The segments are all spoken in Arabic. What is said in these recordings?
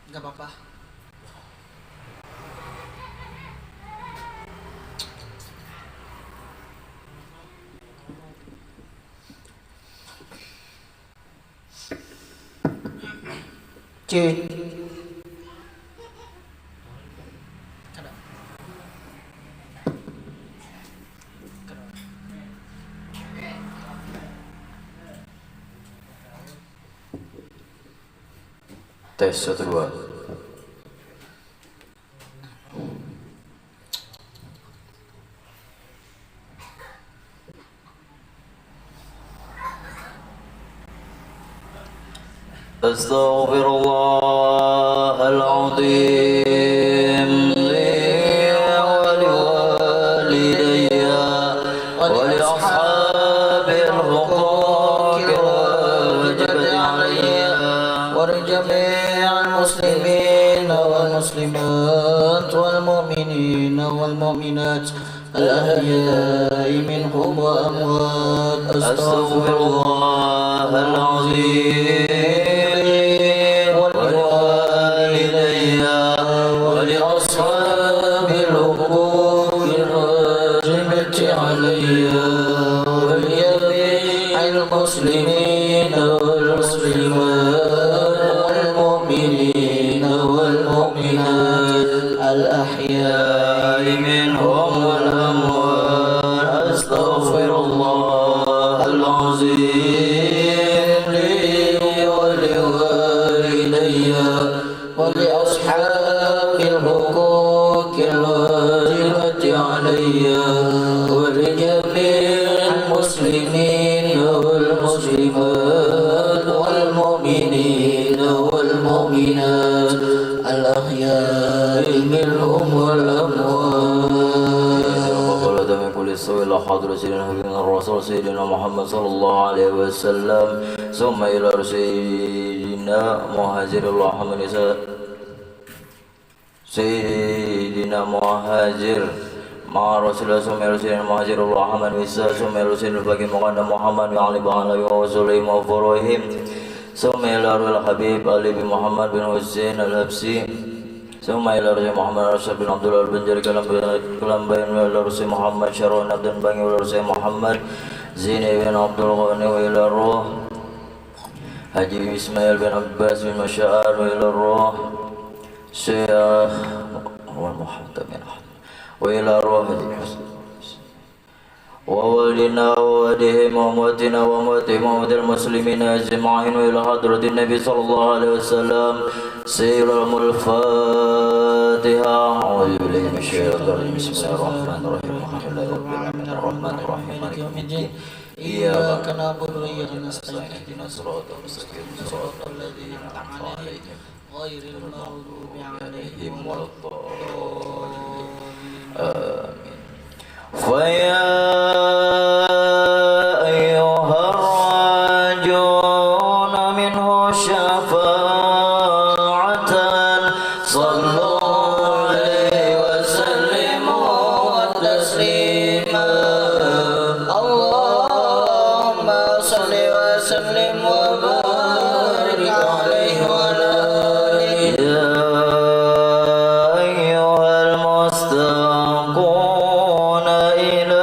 Gak apa-apa. Cuy. Tes 1 2. Astaghfirullahaladzim li wa liwalidayya wa li ashabil huquq wajibati alayya wa li jami'il muslimin wal muslimat wal mu'minin wal mu'minat al-ahya'i minhum wa amwat. Astaghfirullahaladzim المسلمين والمسلمات والمؤمنين والمؤمنات الأحياء منهم والأموات. أستغفر الله العظيم لي ولوالدي ولأصحاب الحقوق الواجبة علي ولجميع المسلمين والمسلمات والمؤمنين والمؤمنات الأحياء منهم والأموات. وقال من كل السوء إلى حضرة سيدنا الرسول سيدنا محمد صلى الله عليه وسلم ثم إلى سيدنا مهاجر الله محمد سيدنا مهاجر مع رسول الله ثم رسولنا مهاجر الله محمد وإساء ثم رسولنا الفقيه مقدم محمد وعلي بن علي وسليم وفروهم ثم إلى روح الحبيب علي بن محمد بن حسين الحبسي ثم إلى رسول محمد رشد بن عبد الله البنجري كلام بين إلى رسول محمد شرون عبد البني وإلى رسول محمد زين بن عبد الغني وإلى الروح حجي إسماعيل بن عباس بن مشاعر وإلى الروح شيخ محمد بن أحمد وإلى روح ووالدنا ووالدهم وأمواتنا وأمواتهم وأموات المسلمين أجمعين وإلى حضرة النبي صلى الله عليه وسلم سير الفاتحة. أعوذ بالله من الشيطان الرجيم. بسم الله الرحمن الرحيم. الحمد لله رب العالمين الرحمن الرحيم مالك يوم الدين إياك نعبد وإياك نستعين اهدنا الصراط المستقيم صراط الذين أنعمت عليهم غير المغضوب عليهم ولا الضالين. آمين. فيا أيها الراجون منه شفاعة صلوا عليه وسلموا تسليما. اللهم صل وسلم وبارك عليه وعلى آله. يا أيها المستاقون إلى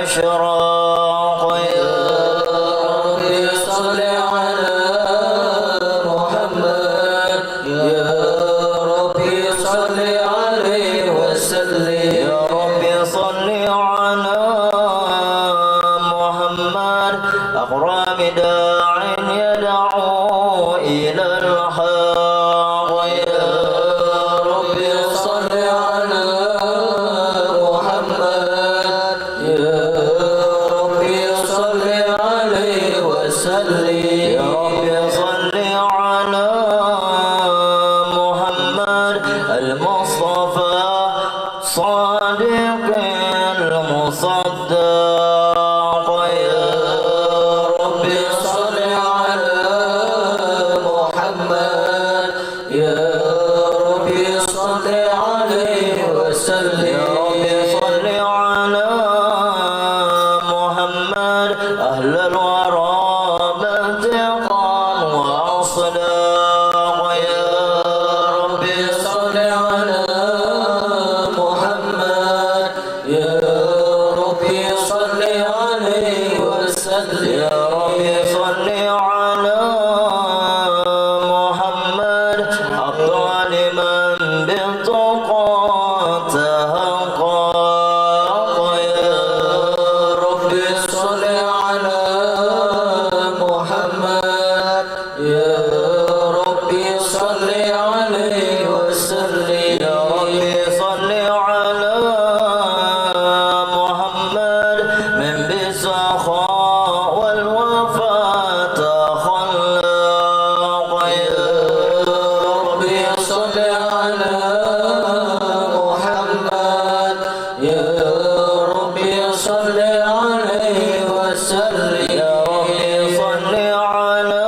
أشراق يا ربي صل على محمد يا ربي صل عليه وسلم يا ربي صل على محمد أكرم داع يدعو إلى الحق يا ربي صل على محمد يا ربي صل عليه وسلم يا ربي صل على محمد المصطفى صادق المصدق يا ربي صل على محمد يا ربي صل عليه وسلم يا ربي صل على محمد أهل الورى باتقا وأصداق يا ربي صل على محمد يا ربي صل عليه وسلم يا ربي صل على محمد أفضل من بالتقى تحقق يا ربي صل على محمد يا ربي صل عليه وسلم يا ربي صل على محمد من بالسخاء والوفاء تخلق يا ربي صل على محمد يا ربي صل عليه وسلم يا ربي صل على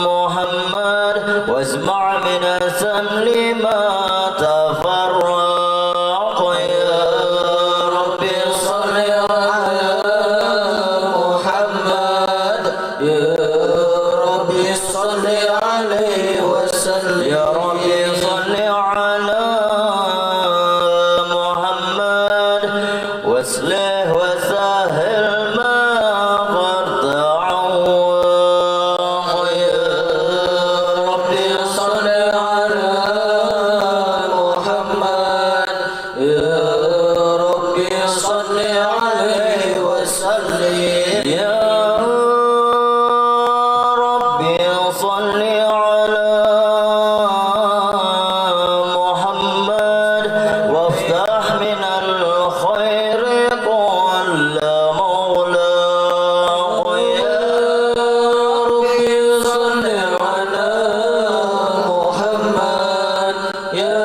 محمد واسمع من السمل ما تفرق يا ربي صل على محمد يا ربي صل عليه وسلم يا ربي صل على محمد واسله وسهل ما قد تعوق يا ربي صل على محمد يا ربي صل عليه وسلم يا ربي صل على محمد وافتح من الخير كل مغلاق يا ربي صل على محمد يا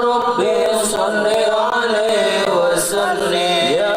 ربي صل عليه وسلم يا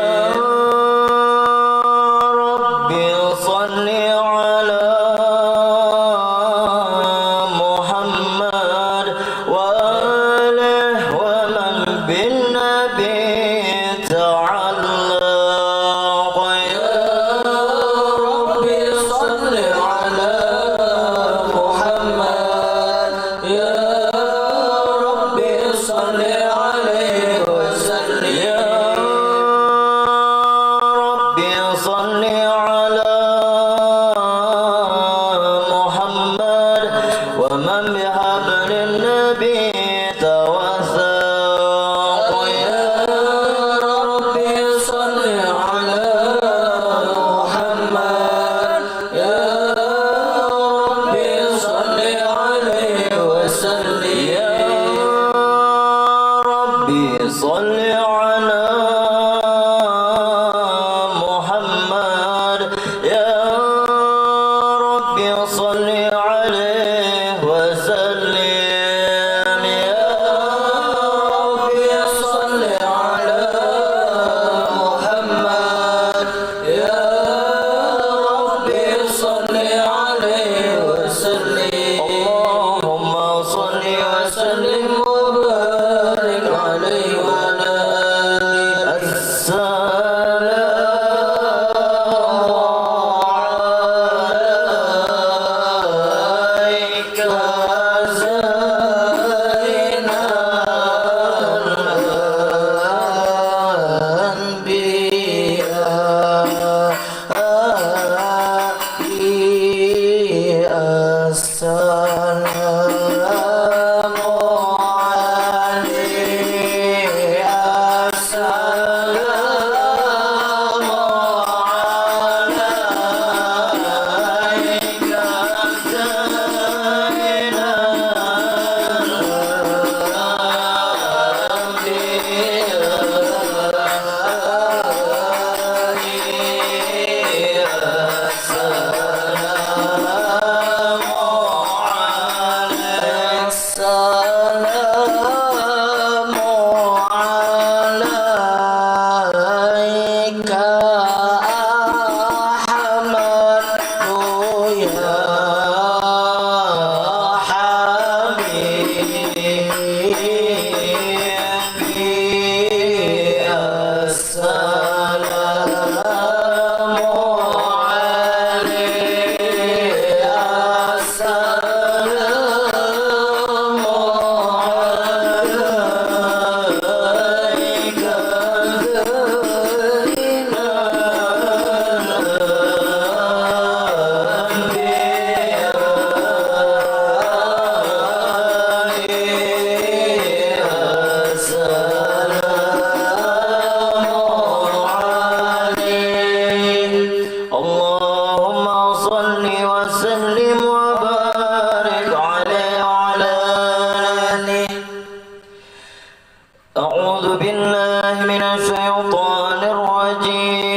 الشيطان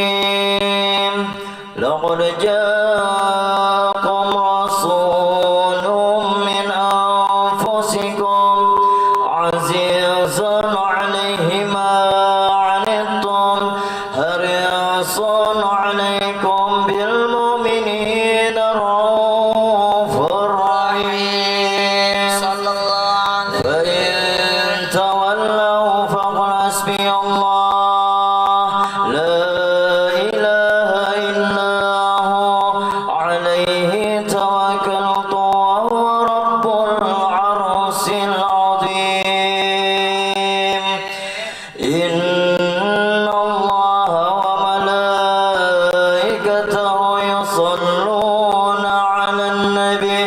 الرجيم لقد جاءكم رسول من أنفسكم عزيز عليه ما عنتم حريص عليكم بالمؤمنين رؤوف رحيم صلى الله عليه فإن تولوا فقل حسبي الله لا إله إلا هو عليه توكلت وهو رب العرش العظيم إن الله وملائكته يصلون على النبي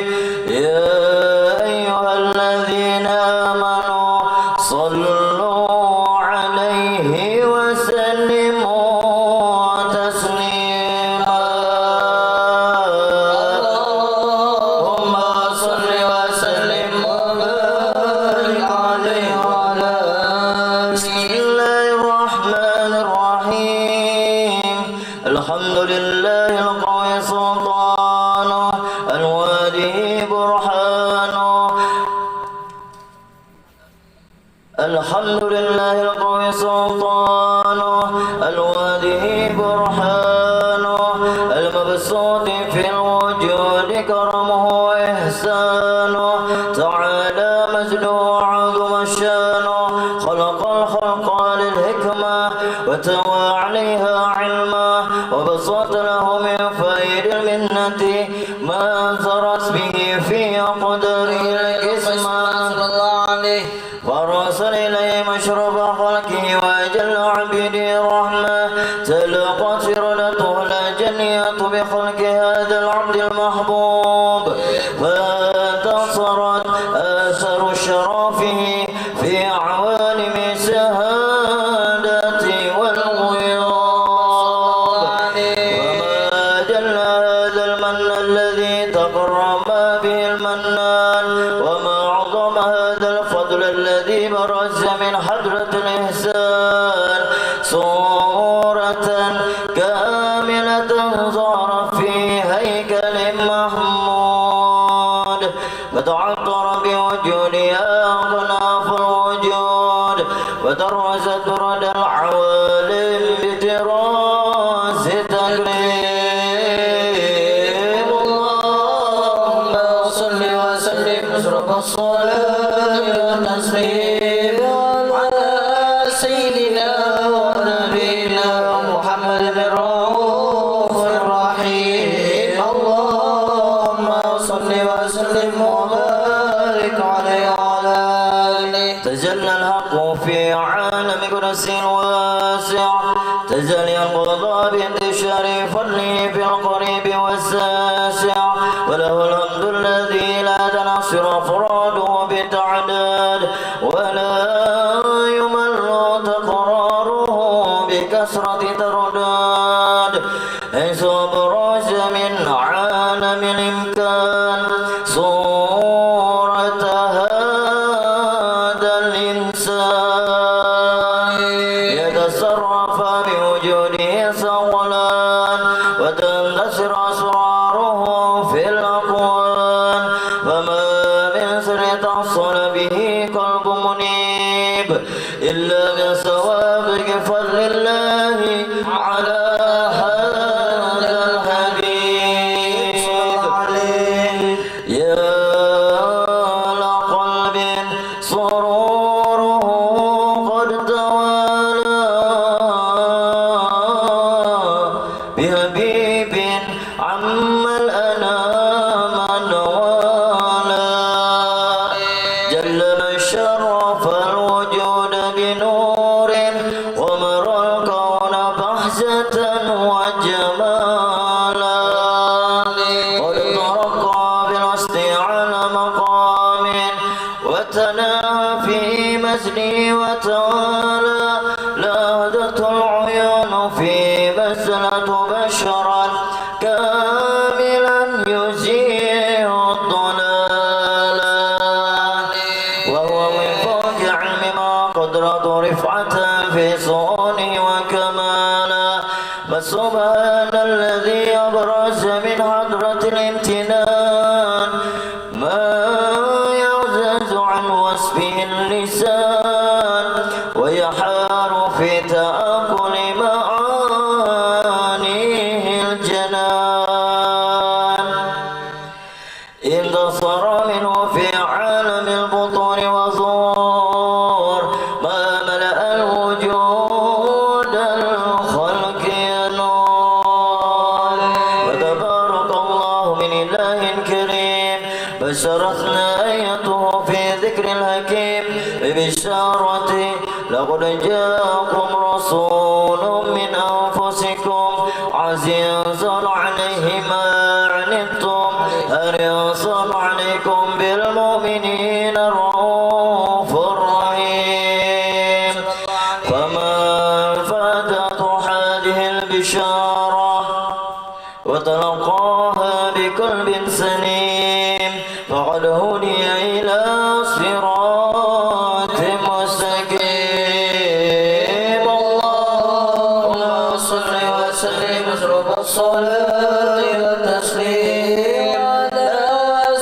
يا أيها الذين آمنوا صلوا عليه وسلموا تسليما اللهم صل وسلم وبارك عليه وعلى بسم الله الرحمن الرحيم الحمد لله القوي سلطانه الوالي برهانه الحمد لله القوي سلطانه الوالي برهانه المبسوط في الوجود كرمه وإحسانه تعالى مجده وعظم شانه خلق الخلق للحكمة وتوى عليها علما وبسط له من فيض المنة ما ثرت به في قدره الجسم صلى الله عليه ورسل إليه مشرب خلقه وأجل عبده رحمة تلقت فردته الجنية بخلق هذا العبد المحبوب فانتصرت آثار شرفه في عوالم الشهادة والغيوب وما جل هذا المن الذي تكرم به المنان وما عظم هذا الفضل الذي برز من حضرة الإحسان صورة كاملة ظهر في هيكل محمود فتعطر بوجودها أغلاف الوجود وترز درد العوالم بتراس تكريم اللهم صل وسلم اشرف الصلاة والتسليم على سيدنا ونبينا محمد الرؤوف الرحيم اللهم صل وسلم وبارك عليه وعلى آله تجلى الحق في عالم قدس واسع تجلي القضاء بانتشار فضله في القريب والساسع وله الحمد الذي لا تنحصر أفراده بتعداد ولا يمل تقراره بكثرة ترداد حيث أبرز من عالم الإمكان صورة هذا الإنسان يتصرف بوجوده ثقلان وتندثر أسراره في الأكوان وما من سر تحصل به قلب منيب إلا بثوابك فضل الله على هذا الحبيب يا لقلب سروره قد توالى بحبيب عم الأنام نوالا جل من شرف الوجود بنور ومر الكون بهجة وجمالا قد ترقى بالوسط على مقام وتناهى في مجدي وتوالى لاهدت العيون في مسألة بشرا كاملا يزيل الضلالا وهو من فوق علم ما قدرة رفعة في صونه وكمال فسبحان الذي أبرز من حضرة الامتنان ما يعجز عن وصفه اللسان ويحار في تأكل معانيه الجنان انتصر منه في عالم البطون وزور ما ملأ الوجود الخلق نور وتبارك الله من إله كريم بشرتنا آيته في ذكر الحكيم ببشارة لقد جاءكم رسول من أنفسكم عزيز عليه ما عنتم حريص عليكم بالمؤمنين رؤوف رحيم فمن فاتته هذه البشارة وتلقاها بقلب سليم فقد هدي إلى صراط مستقيم اللهم صل وسلم اشرب الصلاة والتسليم على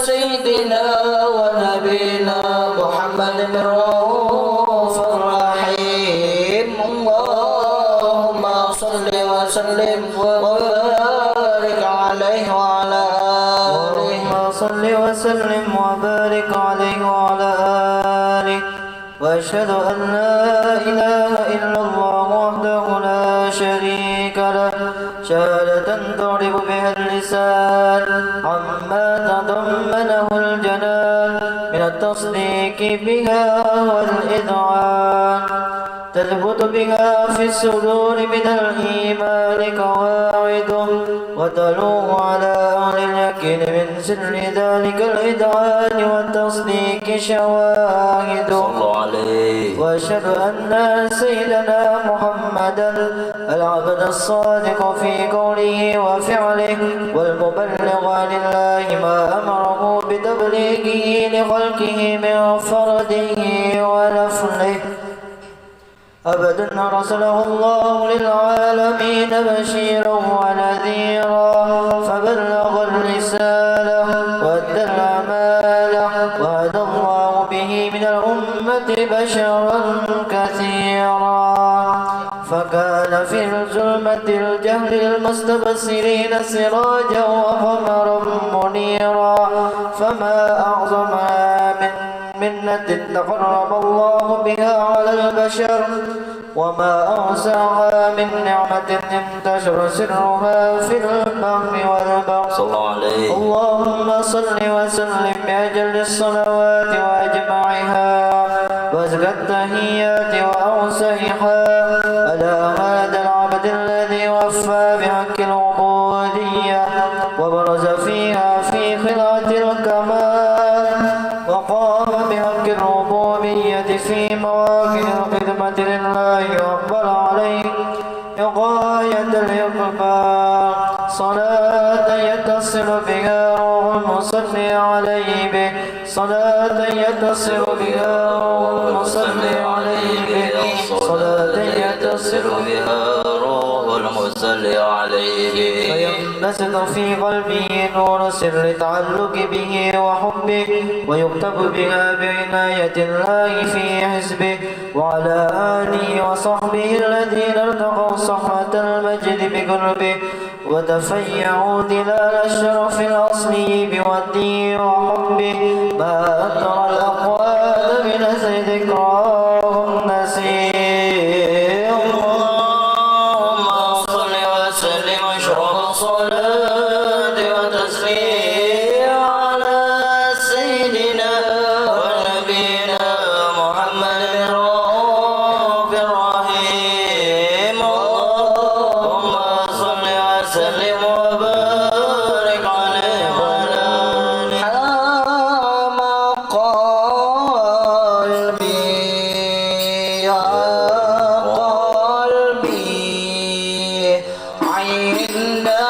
سيدنا ونبينا محمد الرؤوف الرحيم اللهم صل وسلم وبارك عليه وعلى آله صل وسلم وبارك عليه وعلى آله وأشهد أن لا إله إلا الله وحده لا شريك له شهادة تعرف بها اللسان عما تضمنه الجنان من التصديق بها والإذعان تثبت بها في الصدور من الإيمان قواعده وتلوح على أهل اليقين من سر ذلك الإذعان والتصديق شواهده صلوا عليه وأشهد أن سيدنا محمدا العبد الصادق في قوله وفعله والمبلغ لله ما أمره بتبليغه لخلقه من فرده ونفله أبدا أرسله الله للعالمين بشيرا ونذيرا فبلغ الرسالة وأدى الأمانة وهدى الله به من الأمة بشرا كثيرا فكان في ظلمة الجهل المستبصرين سراجا وقمرا منيرا فما أعظمها من منة تقرب الله بها على البشر وما أوسعها من نعمة انتشر سرها في البر والبر صلى الله عليه اللهم صل وسلم بأجل الصلوات وأجمعها وأزكى التحيات وأوسعها على هذا العبد الذي وفى بحق العبودية وبرز فيها في خلعة الكمال وقام بحق الربوبية في مواقع الخدمة لله وأقبل عليه غاية الإقبال صلاة يتصل بها روح المصلي عليه به صلاة يتصل بها روح المصلي عليه به صلاة يتصل بها روح المصلي عليه فينبسط في قلبه نور سر تعلق به وحبه ويكتب بها بعناية الله في حزبه وعلى آله وصحبه الذين ارتقوا صحوة المجد بقربه وتفيعوا دلال الشرف الأصلي بوده وحبه ما أثر الأقوال بنسر ذكراهم نسير اللهم صل وسلم اشرف الصلاة وتسليم على سيدنا ونبينا محمد الرؤوف الرحيم اللهم صل وسلم وبارك عليه وعلى آله حام قلبي يا قلبي عندما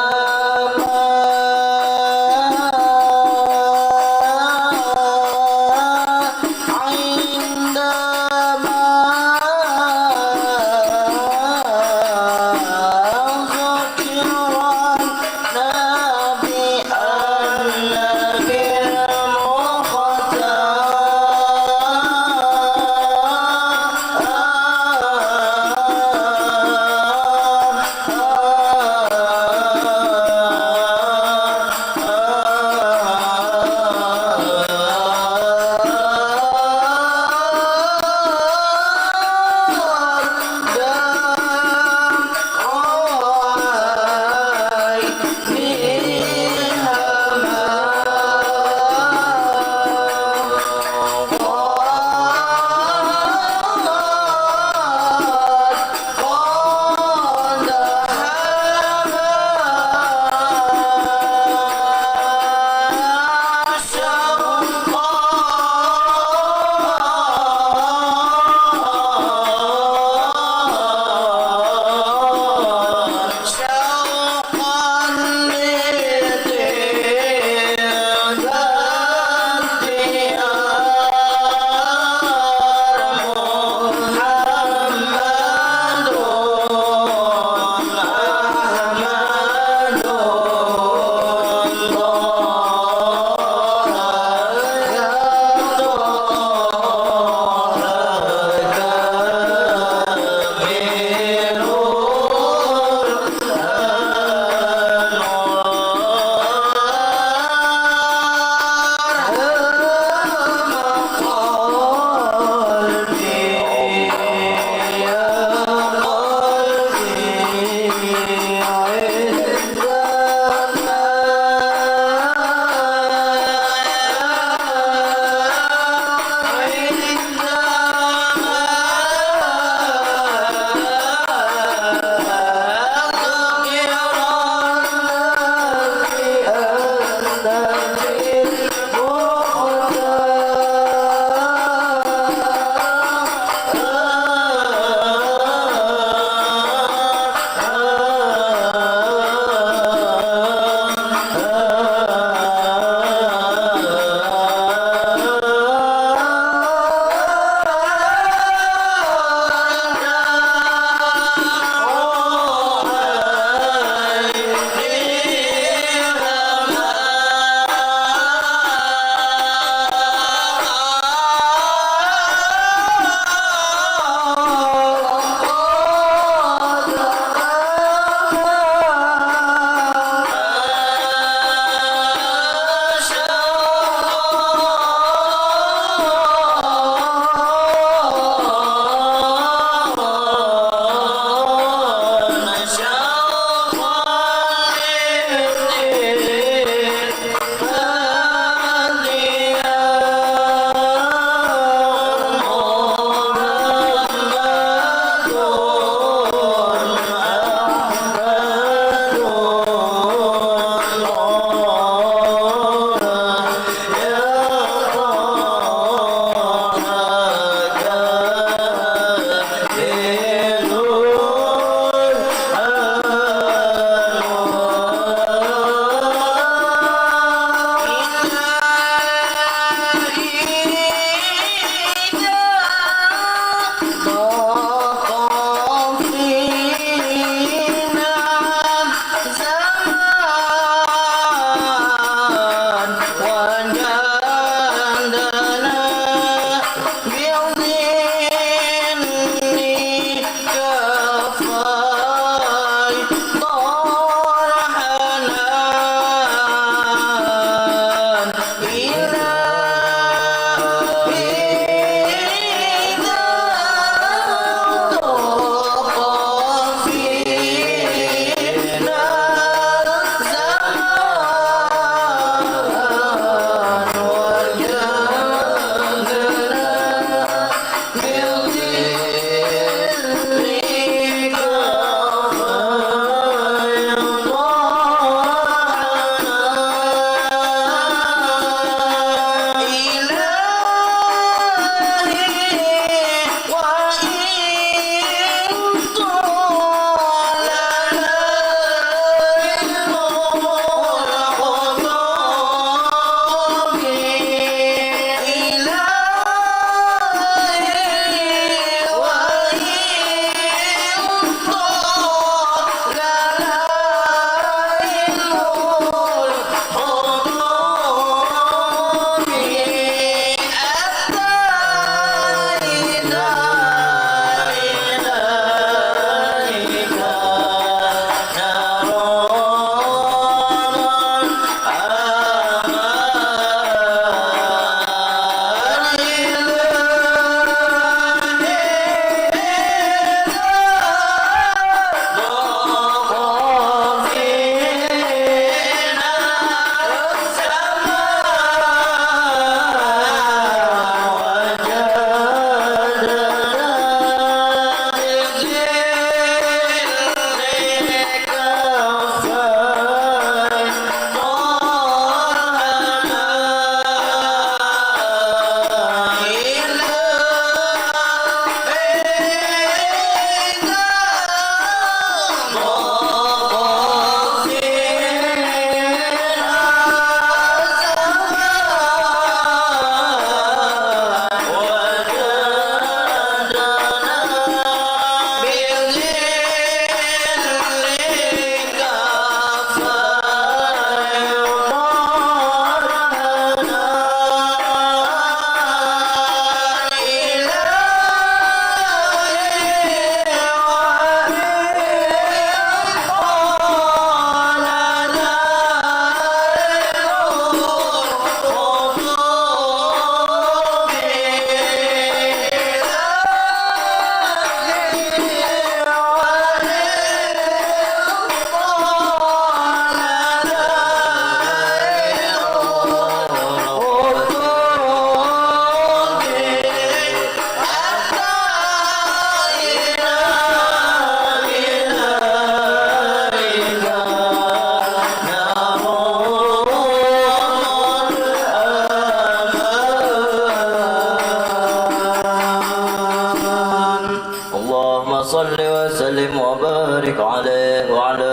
عليه وعلى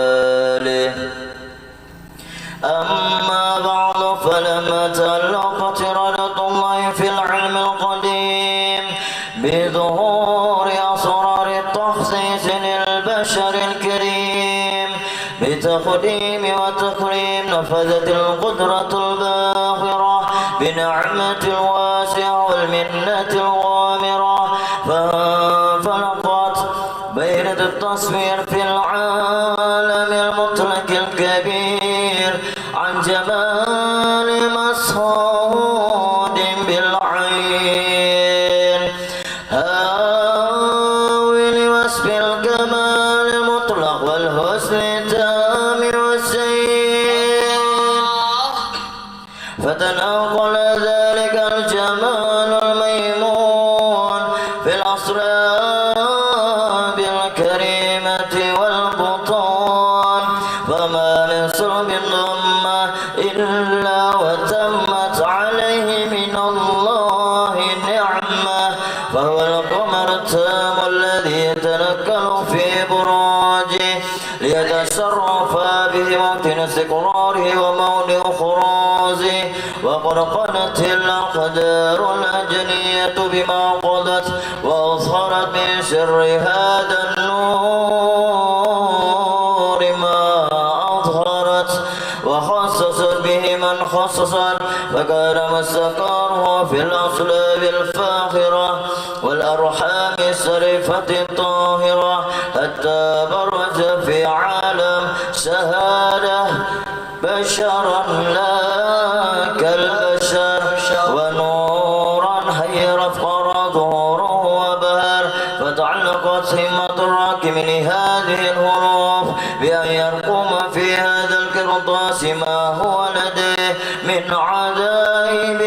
آله. أما بعد فلما تعلقت إرادة الله في العلم القديم بظهور أسرار التخصيص للبشر الكريم بتقديم وتكريم نفذت القدرة الباهرة بنعمة الواسعة والمنة الغامرة فانفلقت بينة التصوير في العالم المطلق الكبير عن جمال مشهود بالعين هاوي لوصف الكمال المطلق والحسن التام والسير فتناقل ذلك الجمال الميمون في الأسراب الكريمة والبطون فما من صلب ضمة إلا وتمت عليه من الله نعمة فهو القمر التام الذي يتنكل في بروجه ليتصرف به موطن استقراره وموضع خروجه وقد قضت الأقدار الأجنية بما قضت وأظهرت من شر هذا النور ما أظهرت وخصصت به من خصصت فكان مستقره في الأصلاب الفاخرة والأرحام الشريفة الطاهرة حتى برز في عالم شهادة بشرا لا كالبشر ونورا حيرت ظهوره وبهر فتعلقت همة الراكب لهذه الحروف بأن يرقم في هذا القرطاس ما هو لديه من عجائب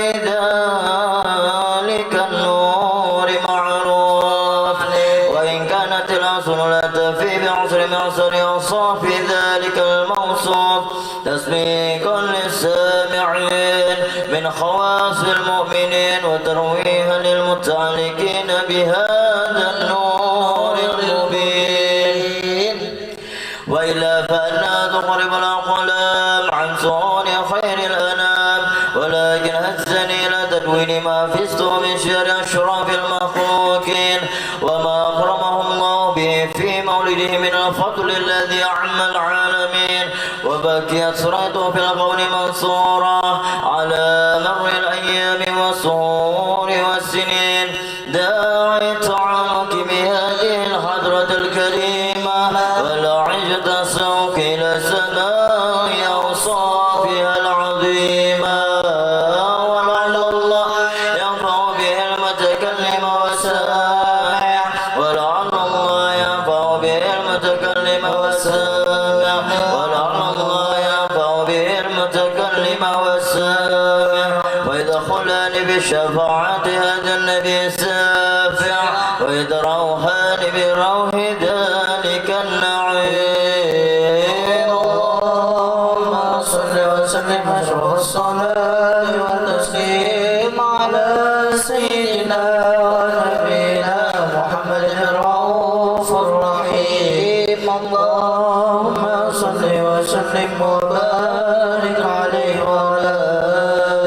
ذلك النور معروف وإن كانت الأصل لا تفي بعصر معصر أوصاف ذلك الموصوف تصديقا للسامعين من خواص المؤمنين وترويها للمتعلقين بهذا النور المبين وإلا فأنها تقرب الأقلام عن صون خير الأنام ولكن هزني إلى تدوين ما فزت من شر أشراف المخلوقين وما أكرمهم الله به في مولده من الفضل الذي أعم العالمين وبكيت سرعته في القول منصورا على مر الأيام والصهور والسنين داعي تعانك بهذه الحضرة الكريمة ولا عجت السوق إلى سماء أوصافها العظيمة ولعل الله ينفع به المتكلم والسامع ولعل الله ينفع به المتكلم والسامع ولعل الله ينفع به المتكلم والسامع ويدخلان بشفاعة هذا النبي السافع ويدروهان بروح ذلك النعيم اللهم صل وسلم أشرف الصلاة والتسليم على سيدنا ونبينا محمد الرؤوف الرحيم اللهم صل وسلم وبارك عليه وعلى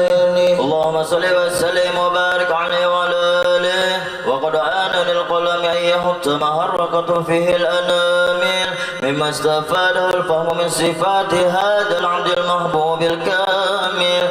آله اللهم صل وسلم وبارك عليه وعلى آله وقد آن للقلم أن يحط ما حركت فيه الأنامل مما استفاده الفهم من صفات هذا العبد المحبوب الكامل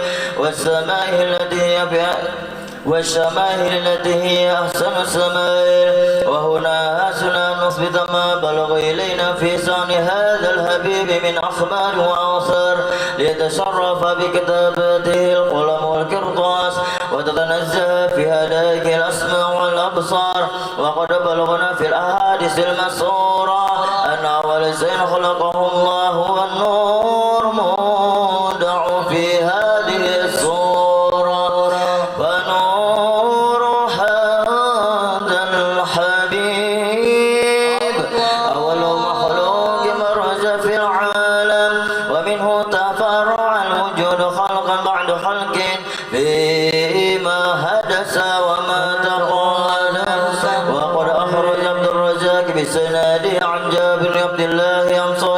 والشمائل التي هي أحسن السمائل وهنا هاسنا نثبت ما بلغ إلينا في شأن هذا الحبيب من أخبار وآثار ليتشرف بكتابته القلم والقرطاس وتتنزه في هذه الأسماء والأبصار وقد بلغنا في الأحاديث المسورة أن أول شيء خلقه الله هو النور مودع في هذه الصورة فنور هذا الحبيب أول مخلوق مرج في العالم ومنه تفرع الوجود خلقا بعد خلق فيما حدث وما تقدم وقد أخرج عبد الرزاق بسناده عن جابر بن عبد الله أنصاري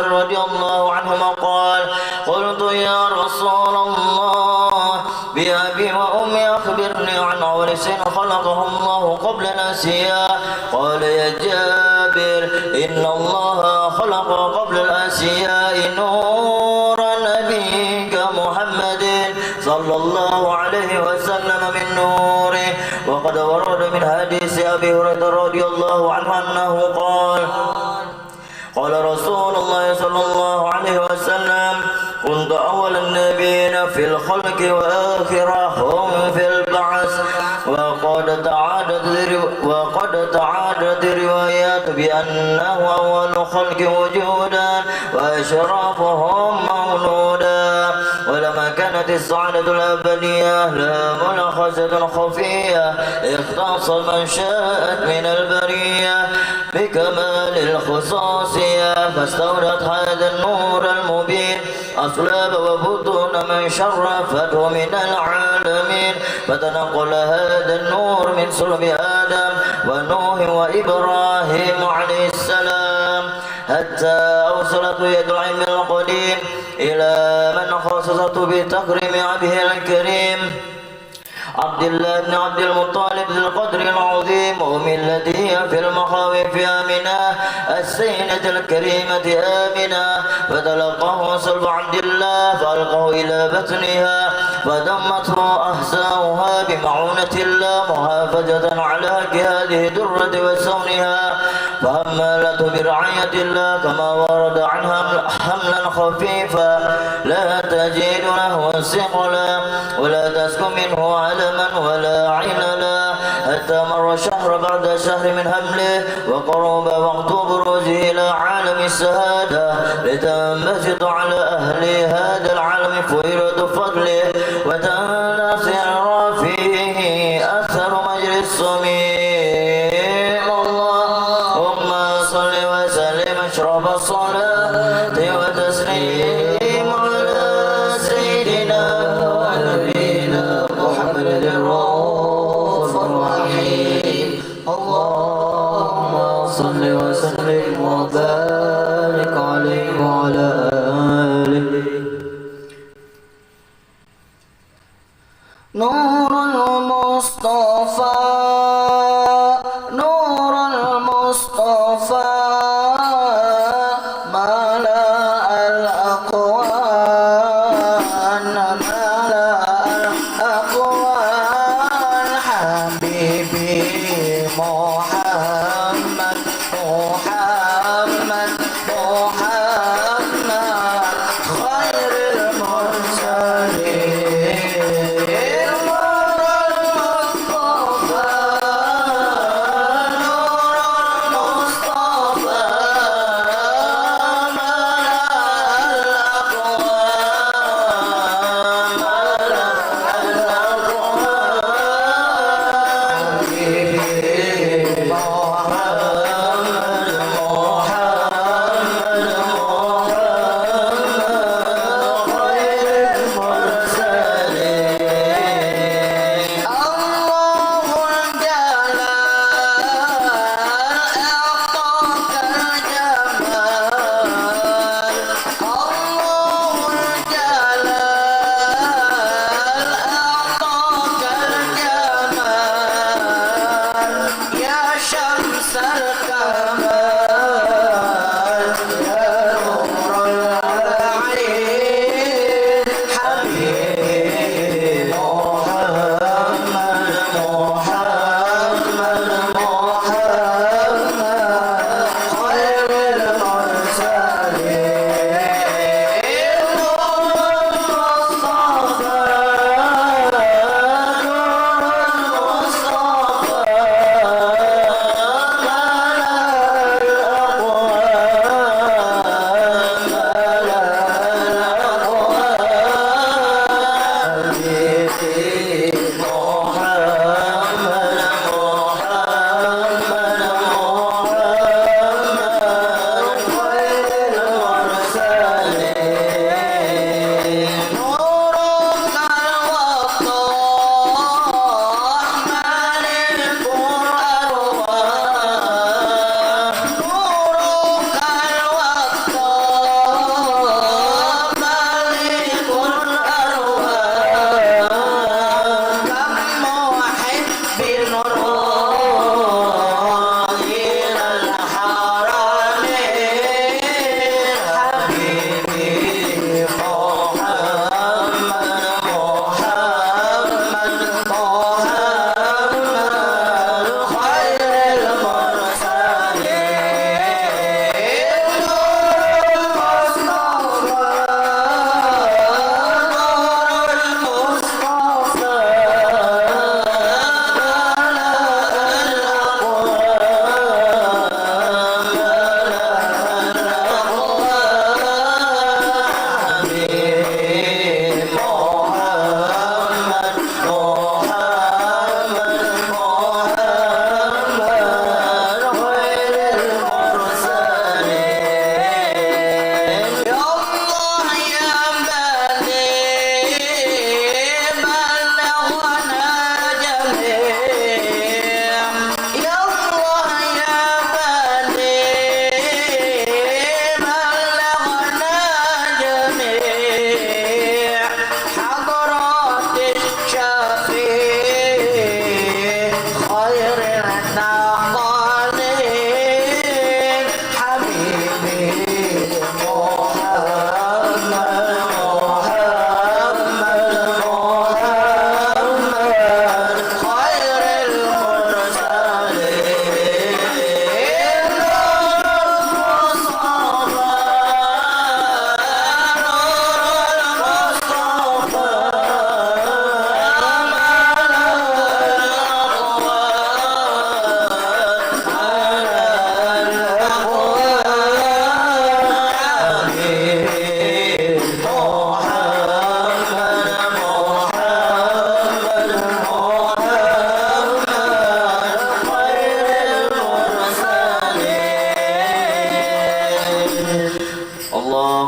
الأشياء نور نبيك محمد صلى الله عليه وسلم من نوره. وقد ورد من حديث أبي هريرة رضي الله عنه أنه قال قال رسول الله صلى الله عليه وسلم كنت أول النبيين في الخلق وآخرهم في البعث. وقد تعادت روايات بأنه أول خلق وجودا وأشرفهم مولودا. ولما كانت السعادة الأبدية لها ملخصة خفية اختص من شاءت من البرية بكمال الخصوصية فاستولت هذا النور المبين أصلاب وبطون من شرفته من العالمين. فتنقل هذا النور من صلب آدم ونوح وإبراهيم عليه السلام حتى أوصلته يد العلم القديم إلى من خصصته بتكريم عبده الكريم عبد الله بن عبد المطلب ذي القدر العظيم وملته في المخاوف آمنة السينة الكريمة آمنة. فتلقاه صلب عبد الله فألقاه إلى بطنها فدمته أحساؤها بمعونة الله محافظة على هذه الدرة وسونها فحملته برعاية الله كما ورد عنها حملا خفيفا لا تجد له ثقلا ولا تسكن منه علما ولا عللا حتى مر شهر بعد شهر من حمله وقرب وقت بروزه إلى عالم الشهادة لتنبسط على أهل هذا العالم فويرة فضله وتنتصر فيه أثر مجري السميع. اللهم صل وسلم أشرف الصلاة وتسليم على سيدنا ونبينا محمد الرؤوف الرحيم. اللهم صل وسلم وبارك عليه وعلى آله. نور المصطفى نور المصطفى ملأ الأقمار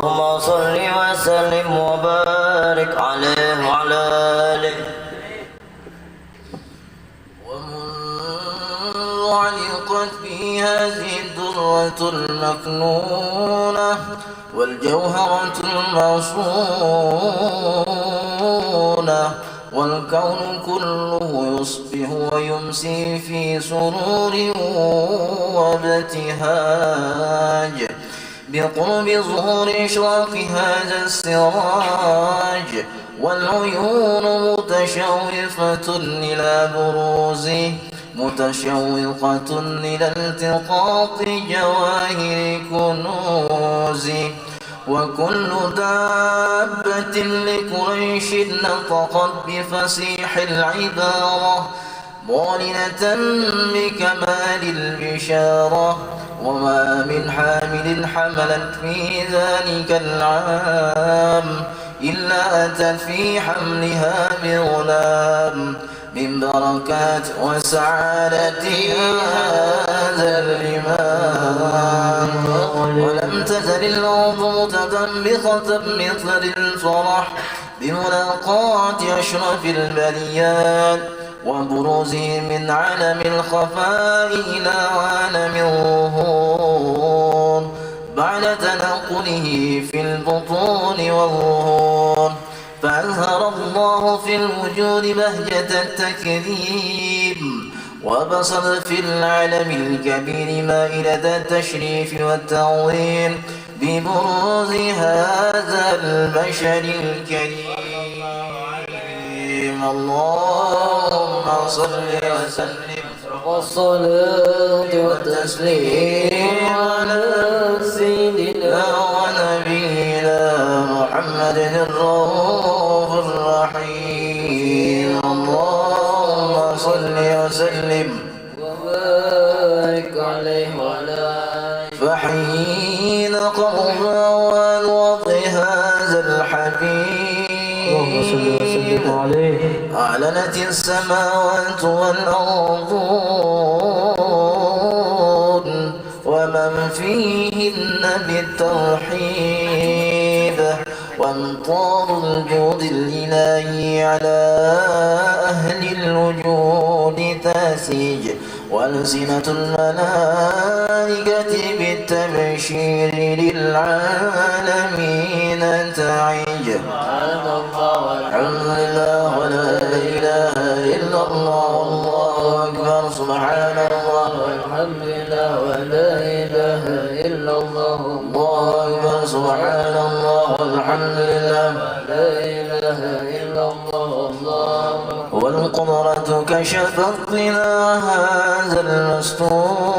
اللهم صل وسلم وبارك عليه وعلى آله. ومنذ علقت في هذه الدرة المكنونة والجوهرة المصونة والكون كله يصبح ويمسي في سرور وابتهاج بقرب ظهور إشراق هذا السراج، والعيون متشوفة إلى بروزه متشوقة إلى التقاط جواهر كنوزه. وكل دابة لقريش نطقت بفصيح العبارة معلنة بكمال البشارة، وما من حامل حملت في ذلك العام إلا أتت في حملها بغلام من بركات وسعادة هذا الإمام. ولم تزل الأرض متدمخة بمطر الفرح بملاقاة أشرف البريات وبروزه من عالم الخفاء إلى عالم الظهور بعد تنقله في البطون والظهور. فأظهر الله في الوجود بهجة التكريم وبسط في العالم الكبير مائدة التشريف والتعظيم ببروز هذا البشر الكريم. اللهم صل وسلم والصلاة والتسليم على سيدنا ونبينا محمد الرؤوف الرحيم. اللهم صل وسلم وبارك عليه وعلى آله. فحين قضى وضع هذا الحبيب اللهم صل وسلم عليه أعلنت السماوات والأرض ومن فيهن بالتوحيد، وامطار الجود الإلهي على أهل الوجود تسيج، وألسنة الملائكة بالتبشير للعالمين تعج. الحمد لله ولا إله إلا الله والله أكبر. سبحان الله والحمد لله ولا إله إلا الله الله أكبر. سبحان الله والحمد لله ولا إله إلا الله الله أكبر. والقدرة كشفت غنى هذا المستور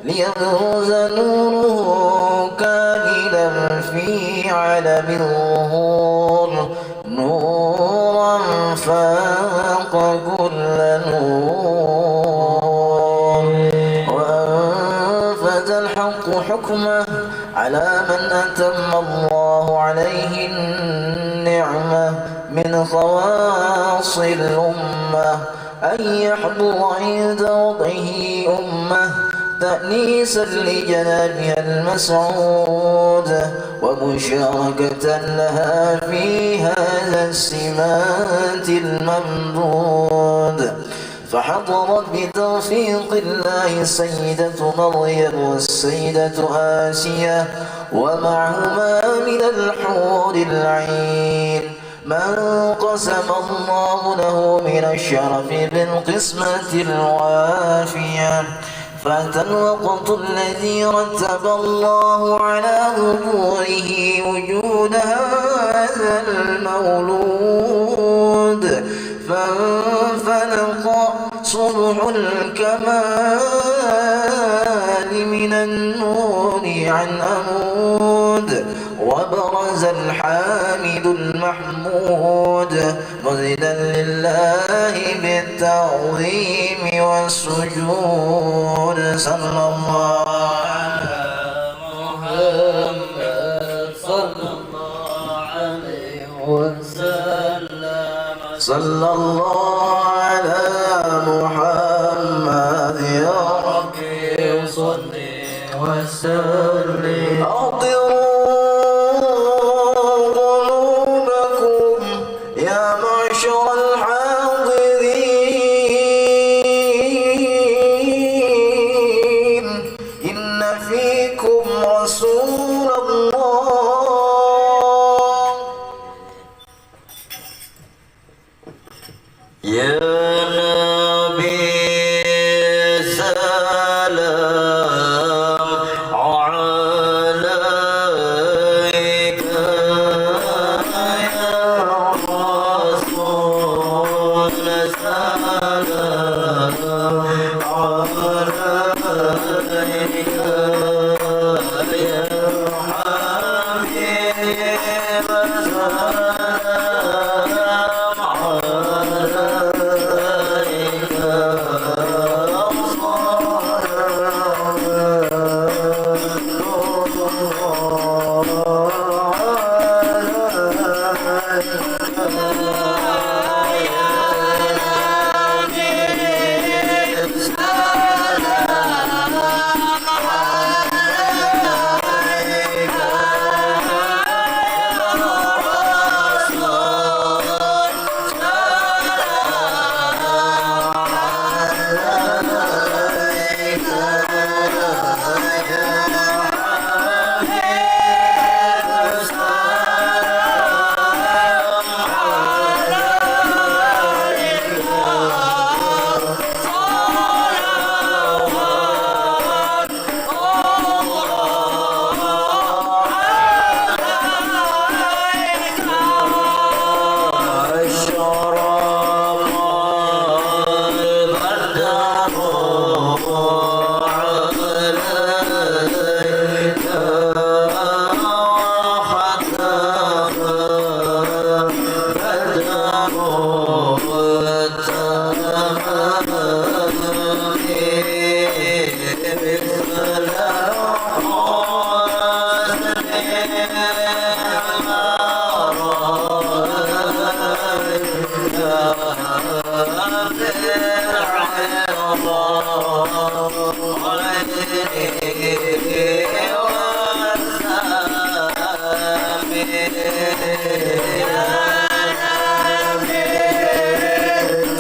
ليبرز نوره كاملا في عالم الظهور نورا فاق كل نور. وأنفذ الحق حكمه على من أتم الله عليه النعمة من خواص الأمة أن يحضر عند وضعه أمة تأنيسا لجنابها المسعود ومشاركة لها في هذا السمات الممدود. فحضرت بتوفيق الله السيدة مريم والسيدة آسيا ومعهما من الحور العين من قسم الله له من الشرف بالقسمة الوافية. فأتى الوقت الذي رتب الله على ظهوره وجود هذا المولود، فانفلق صبح الكمال من النور عن أمود، وبرز الحامد المحمود مذلا لله بالتعظيم والسجود. صلى الله على محمد صلى الله عليه وسلم. صلى الله على محمد يا ربي صل وسلم. قلوبكم يا معشر الحاضرين إن فيكم رسول الله يا نبي سلام عليك يا رسول سلام عليك يا حبيب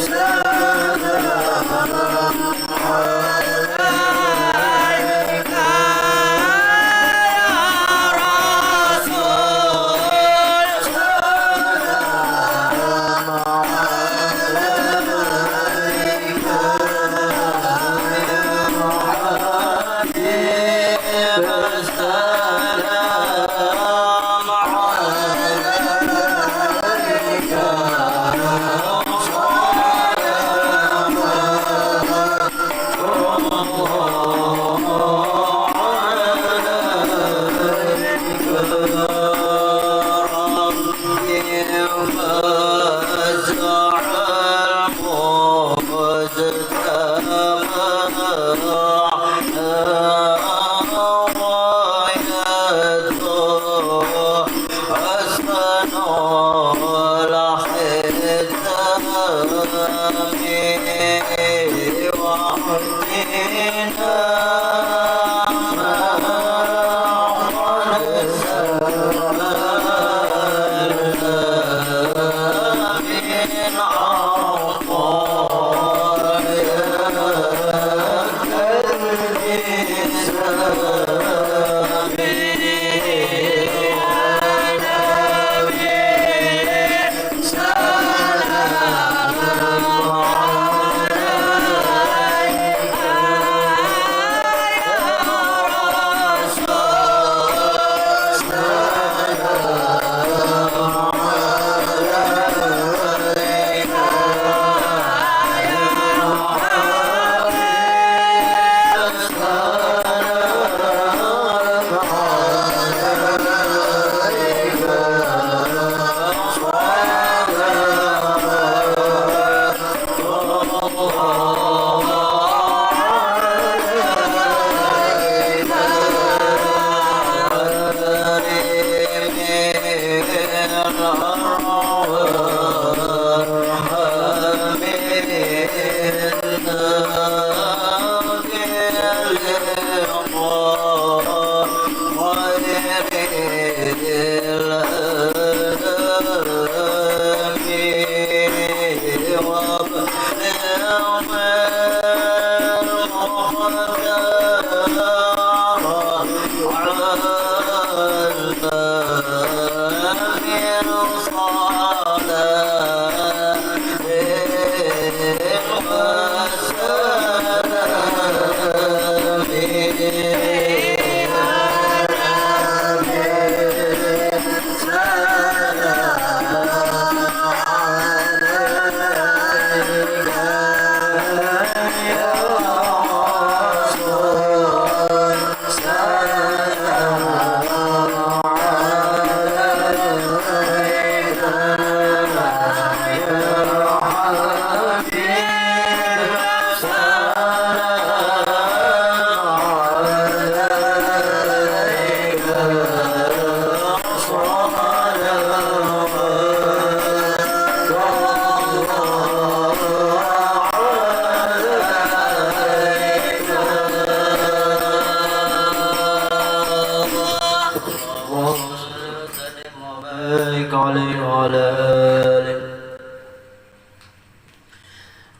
سلام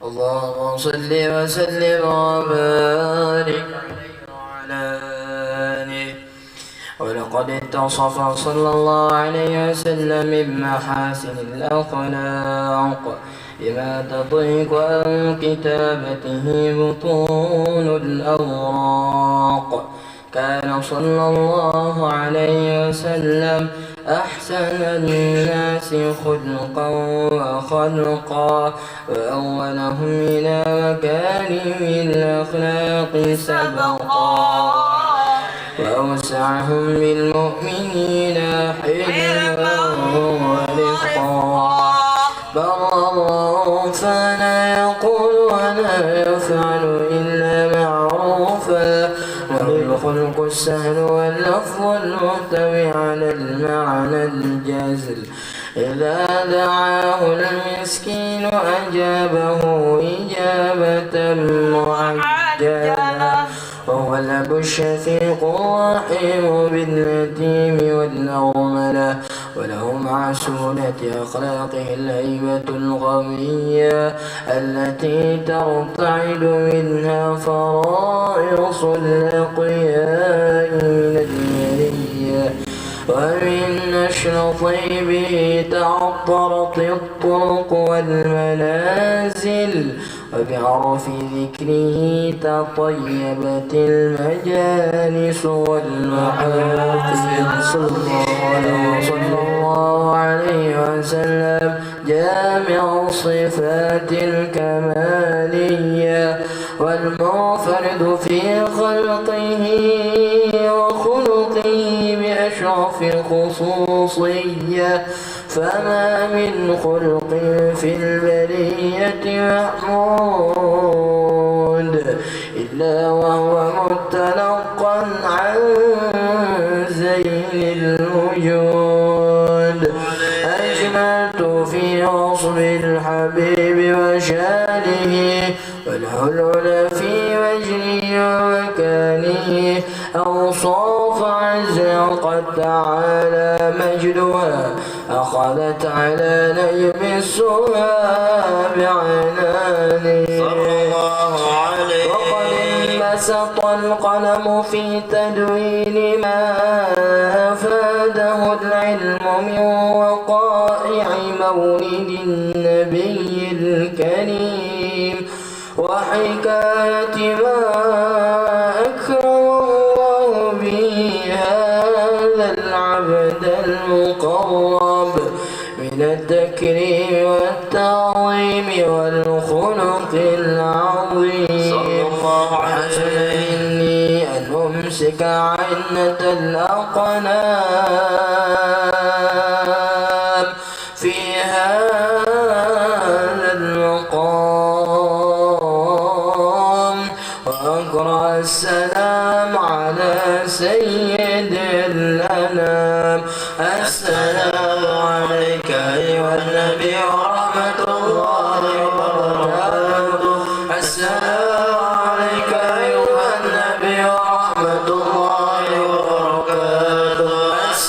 اللهم صل وسلم وبارك على آله. ولقد اتصف صلى الله عليه وسلم من محاسن الأخلاق بما تضيق عن كتابته بطون الأوراق. كان صلى الله عليه وسلم أحسن الناس خلقا وخلقا وأولهم إلى مكارم الأخلاق سبقا وأوسعهم بالمؤمنين حلما ورفقا. بر فلا يقول ولا يفعل إلا معروفا والخلق السهل واللفظ المحتوي على المعنى الجازل. إذا دعاه المسكين أجابه إجابة معجلة وهو الأب الشفيق الرحيم باليتيم والأرملة. وله مع سهولة أخلاقه الهيبة القوية التي ترتعد منها فرائص الأقياء من المنية. ومن نشر طيبه تعطرت الطرق والمنازل وبعرف ذكره تطيبت المجالس والمحافل. صلى الله عليه وسلم جامع الصفات الكمالية والمنفرد في خلقه وخلقه بأشرف الخصوصية. فما من خلق في البرية محمود إلا وهو متلقا عن زين الوجود. أجملت في وصف الحبيب وشانه وله العلا في وجهه ومكانه. أوصاف عزا قد تعالى مجدها أخذت على نجم السهى بعنانه. وقد انبسط القلم في تدوين ما أفاده العلم من وقائع مولد النبي الكريم وحكاية ما أكرم الله به هذا العبد المقرب من التكريم والتعظيم والخلق العظيم. وحسن مني أن أمسك عنة الأقلام في هذا المقام وأقرأ السلام على سيد الأنام. السلام عليك أيها النبي ورحمة الله وبركاته. السلام عليك أيها النبي ورحمة الله وبركاته.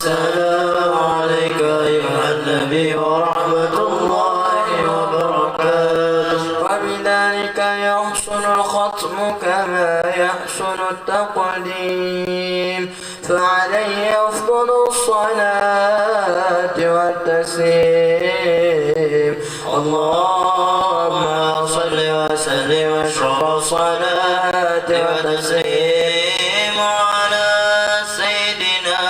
السلام عليك أيها النبي ورحمة الله وبركاته. وبذلك يحسن الختم كما يحسن التقديم، فعليه أفضل الصلاة والتسليم. اللهم صل وسلم واشرف الصلاة والتسليم على سيدنا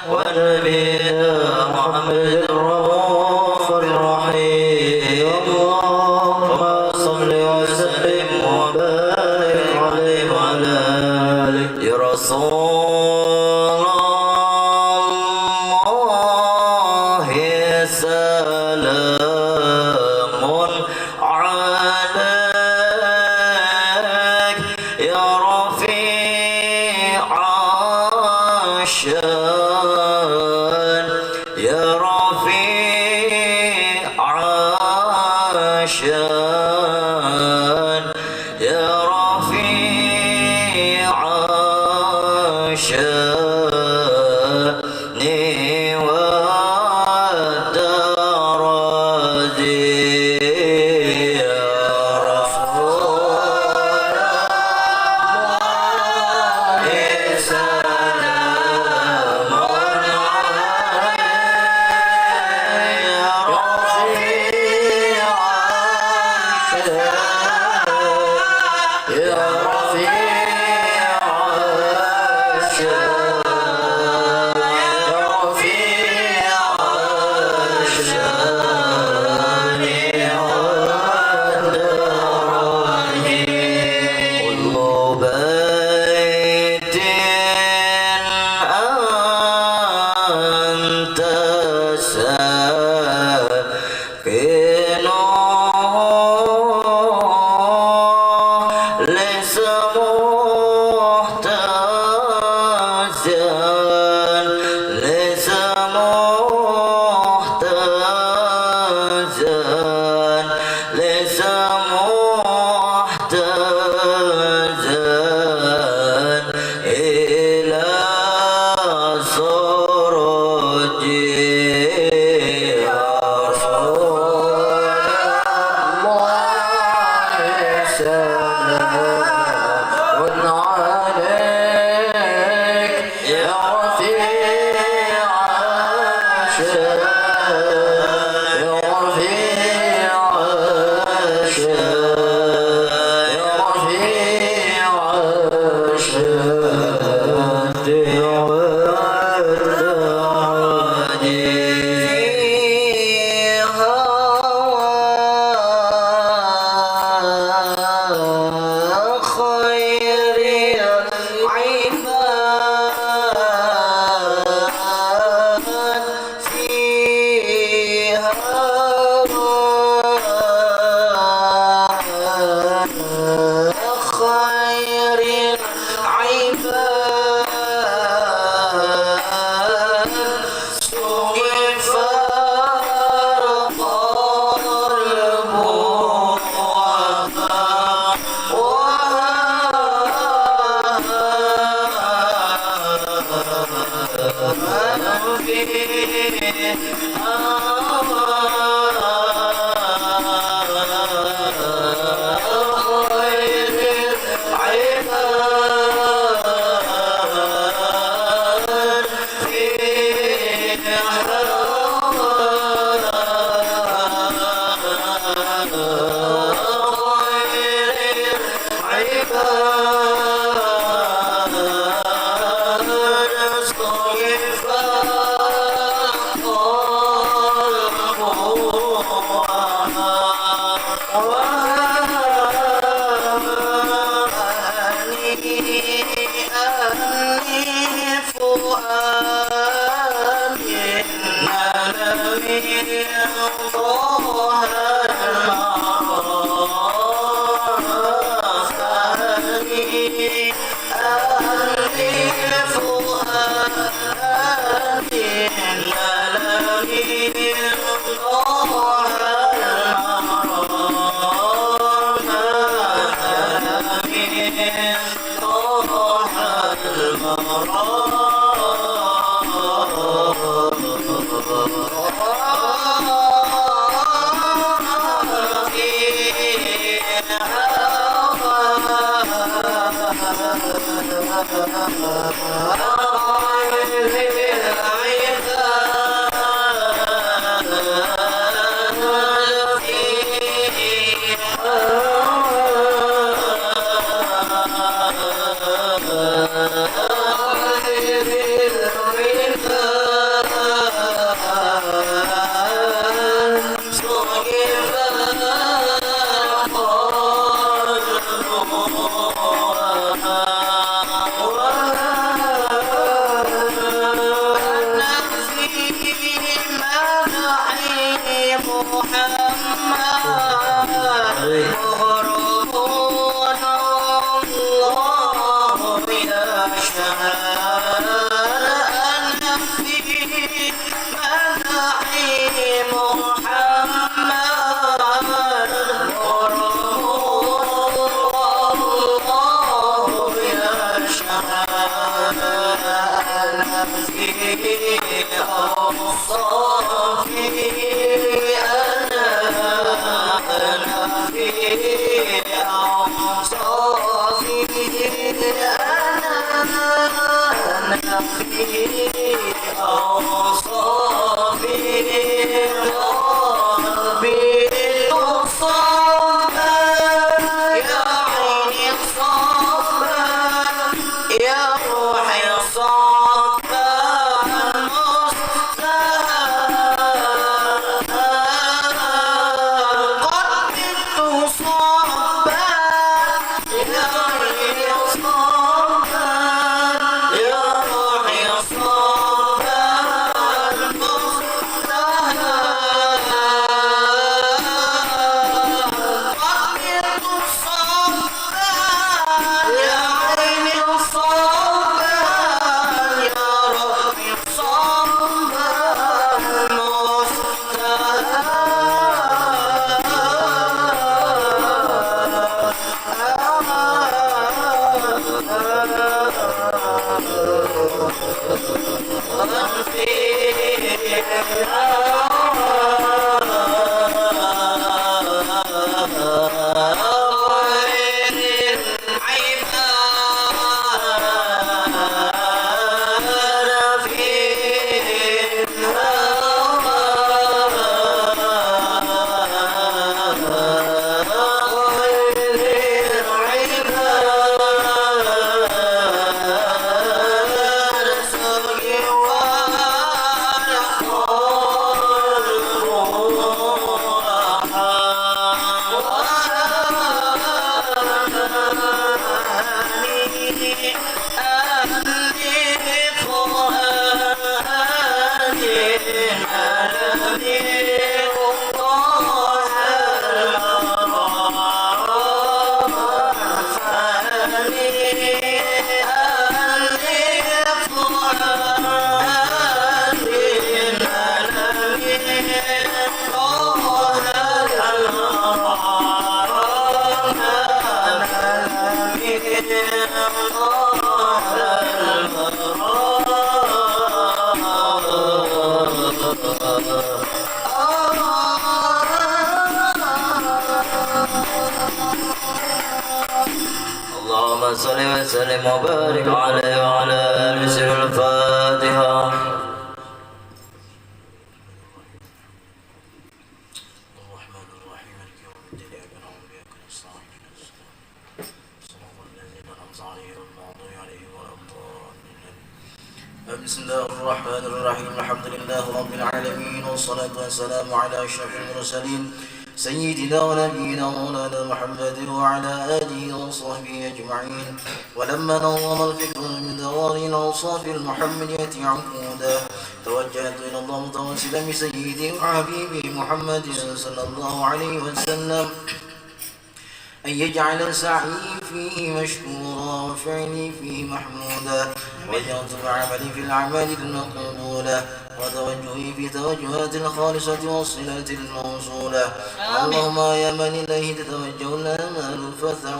ونبينا محمد الرؤوف الرحيم. اللهم صل وسلم وبارك عليه وعلى آله. يا رسول الله سلام عليك يا رفيع الشان، يا رفيع الشان، يا رفيع الشان والدرج. يا رسول الله سلام عليك يا رفيع الشان، يا رفيع الشان، يا رفيع الشان والدرج. كل بيت أنت ساكنه ليس محتاجا، ليس محتاجا، ليس محتاجا إلى سرج. يا رسول الله سلام عليك يا رفيع الشان، يا رفيع الشان، يا رفيع الشان والدرج. فيها خير عباد، فيها خير عباد سوف المرام اللهم صل وسلم وبارك عليه وعلى آله سر الفاتحة. الرحمن الرحيم مالك يوم الدين إياك نعبد وإياك نستعين صراط الذين أنعمت عليهم غير المغضوب عليهم ولا الضالين. بسم الله الرحمن الرحيم الحمد لله رب العالمين والصلاة والسلام على أشرف المرسلين سيدنا ونبينا مولانا محمد وعلى آله وصحبه أجمعين. ولما نظم الفكر من دوار الأوصاف المحمدية عنقودا توجهت إلى الله متوسلا بسيدي وحبيبي محمد صلى الله عليه وسلم أن يجعل سعي فيه مشكورا وفعلي فيه محمودا وجعلت عملي في الأعمال المقبولة وتوجهي في توجهات الخالصة والصلة الموصولة. اللهم يا من إليه تتوجه الآمال فتح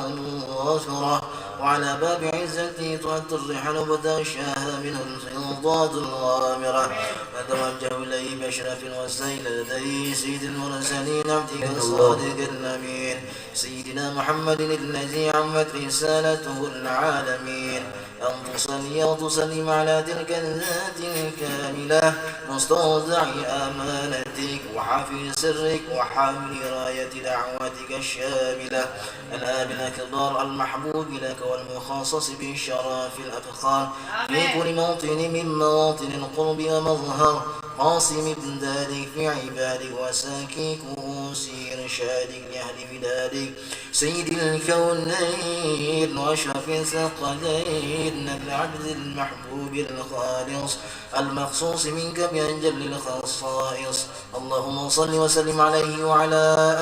ظاهرة وعلى باب عزتي تعد الرحل وتغشاها منه الفيضات الغامرة. فتوجه إليه بأشرف الوسائل لديه سيد المرسلين عبدك الصادق الأمين سيدنا محمد الذي عمت رسالته العالمين أن تصلي وتسلم على تلك الذات الكاملة مستودع أمانتك وحافظ سرك وحامل راية دعوتك الشاملة الآب الأكبر المحبوب لك والمخصص بالشرف الأفخار في كل موطن من مواطن القرب ومظهر قاسم ابدادك في عبادك وساكي كؤوس إرشادك لأهل بلادك سيد الكونين وأشرف الثقلين العبد المحبوب الخالص المخصوص منك بأجل الخصائص اللهم صل وسلم عليه وعلى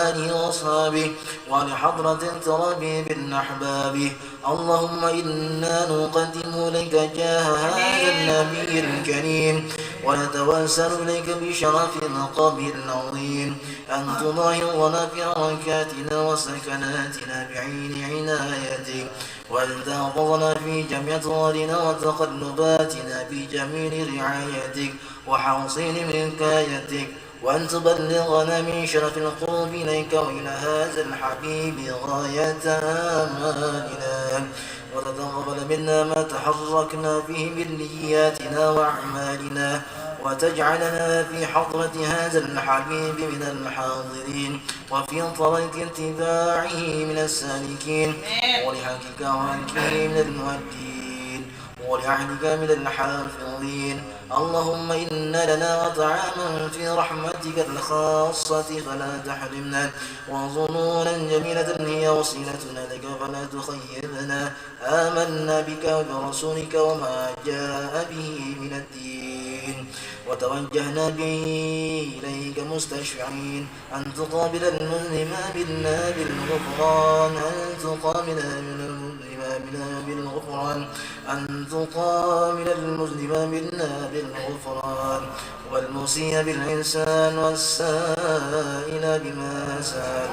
آله وأصحابه وعلى حضرة الترابي بالأحباب اللهم إنا نقدم إليك جاه هذا النبي الكريم ونتوسل إليك بشرف مقامه العظيم أن تظاهرنا في حركاتنا وسكناتنا بعين عنايتك وأن تحفظنا في جميع أطوارنا وتقلباتنا بجميل رعايتك وحوصين وقايتك وأن تبلغنا من شرف القرب إليك وإلى هذا الحبيب غاية آمالنا وتتقبل منا ما تحركنا فيه من نياتنا وأعمالنا وتجعلنا في حضرة هذا الحبيب من الحاضرين وفي طريق اتباعه من السالكين ولحقك وعنك من المؤدين ولعهدك من الحافظين اللهم إن لنا طعاما في رحمتك الخاصة فلا تحرمنا وظنونا جميلة هي وصيلتنا لك فلا تخيبنا آمنا بك وبرسولك وما جاء به من الدين وتوجهنا به إليك مستشفعين أن تقابل المسلم منا بالغفران أن تقابل المسلم منا بالغفران والمسيء بالإحسان والسائل بما سأل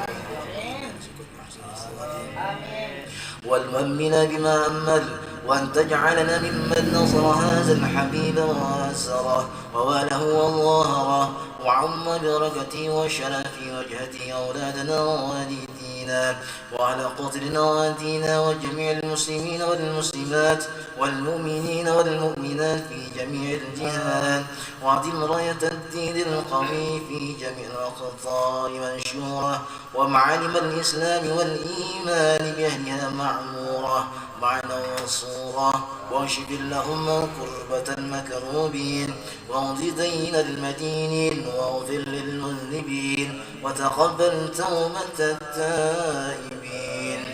والمؤمن بما أمل وأن تجعلنا ممن نصر هذا الحبيب وآزره وواله وظاهره وعم بركته وشرف وجهته أولادنا ووالدينا وعلى قتلنا وآتينا وجميع المسلمين والمسلمات والمؤمنين والمؤمنات في جميع الجهات وعدم راية الدين القوي في جميع الأقطار منشورة ومعالم الإسلام والإيمان بأهلها معمورة معنا وصورة واشف اللهم كربة المكروبين واغض دين المدينين واغفر للمذنبين وتقبل توبة التائبين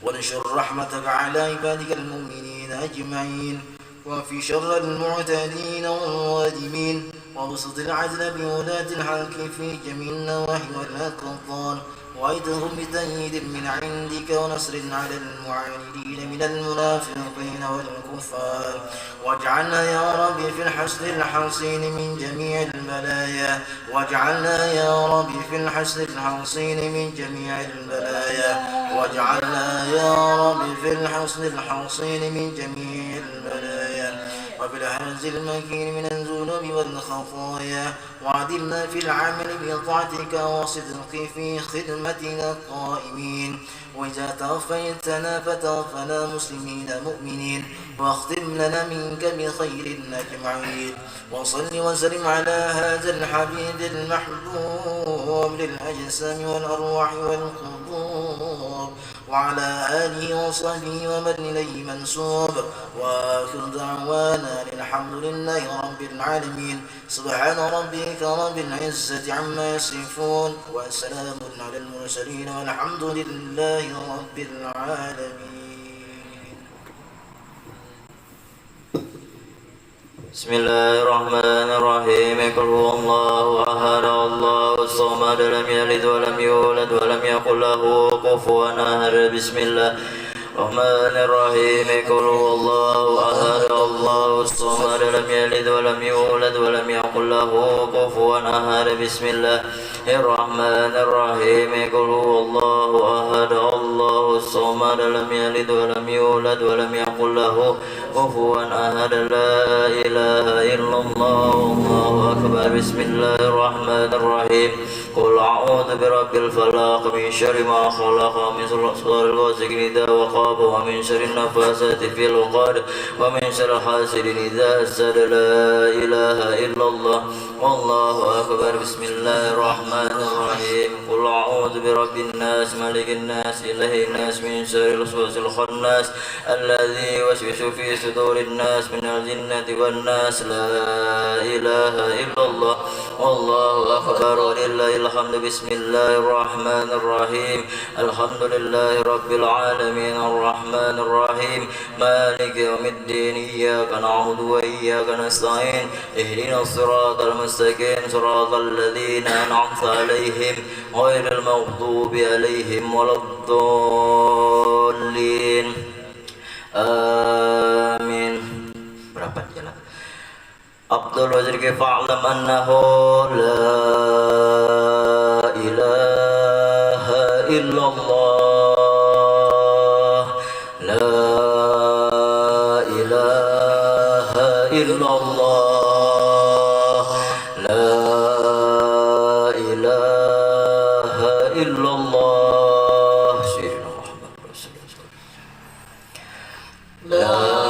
وانشر رحمتك على عبادك المؤمنين أجمعين وفي شر المعتدين والوادمين وبسط العدل بولاة الحق في جميع النواحي والأقطار وأيدهم بتأييد من عندك ونصر على المعاندين من المنافقين والكفار واجعلنا يا رب في الحسن الحصين من جميع البلايا واجعلنا يا رب في الحسن الحصين من جميع البلايا واجعلنا يا رب في الحسن الحصين من جميع البلايا وبالحرز المكين من الذنوب والخطايا وعدلنا في العمل بطاعتك وصدق في خدمتك القائمين وإذا توفيتنا فتوفنا مسلمين مؤمنين واختم لنا منك بخير أجمعين وصل وسلم على هذا الحبيب المحبوب للأجسام والأرواح والقلوب وعلى آله وصحبه ومن إليه منسوب وآخر دعوانا الحمد لله رب العالمين سبحان ربك رب العزة عما يصفون وسلام على المرسلين والحمد لله رب العالمين. بسم الله الرحمن الرحيم قل هو الله أحد الله الصمد لم يلد ولم يولد ولم يكن له كفوا أحد بسم الله الرحمن الرحيم قل هو الله أحد الله الصمد لم يلد ولم يولد ولم يكن له كفوا أحد بسم الله الرحمن الرحيم قل هو الله أحد الله الصمد لم يلد ولم يولد ولم يكن له كفوا أحد لا إله إلا الله الله أكبر أكبر بسم الله الرحمن الرحيم قل أعوذ برب الفلق من شر ما خلق ومن شر الغاسق إذا وقب ومن شر النفاثات في العقد ومن شر حاسد إذا حسد لا إله إلا الله والله أكبر بسم الله الرحمن الرحيم قل أعوذ برب الناس ملك الناس إله الناس من شر الوسواس الخناس الذي يوسوس في صدور الناس من الجنة والناس لا إله إلا الله والله أكبر ولله الحمد بسم الله الرحمن الرحيم الحمد لله رب العالمين الرحمن الرحيم مالك يوم الدين إياك نعبد وإياك نستعين اهدنا الصراط المستقيم صراط الذين أنعمت عليهم غير المغضوب عليهم ولا الضالين آمين. Berapa jalan? Abdul Wazir fa'lam annahu la ilaha illallah la ilaha illallah la ilaha illallah Sayyidina Muhammad Rasulullah la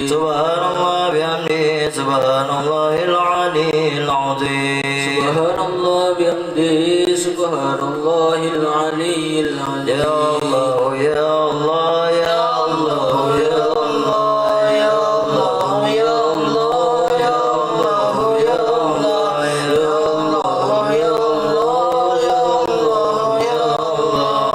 Subhanallah bihamdihi سبحان الله العلي العظيم سبحان الله بحمده سبحان الله العلي العظيم يا الله يا الله يا الله يا الله يا الله يا الله يا الله يا الله يا الله يا الله يا الله يا الله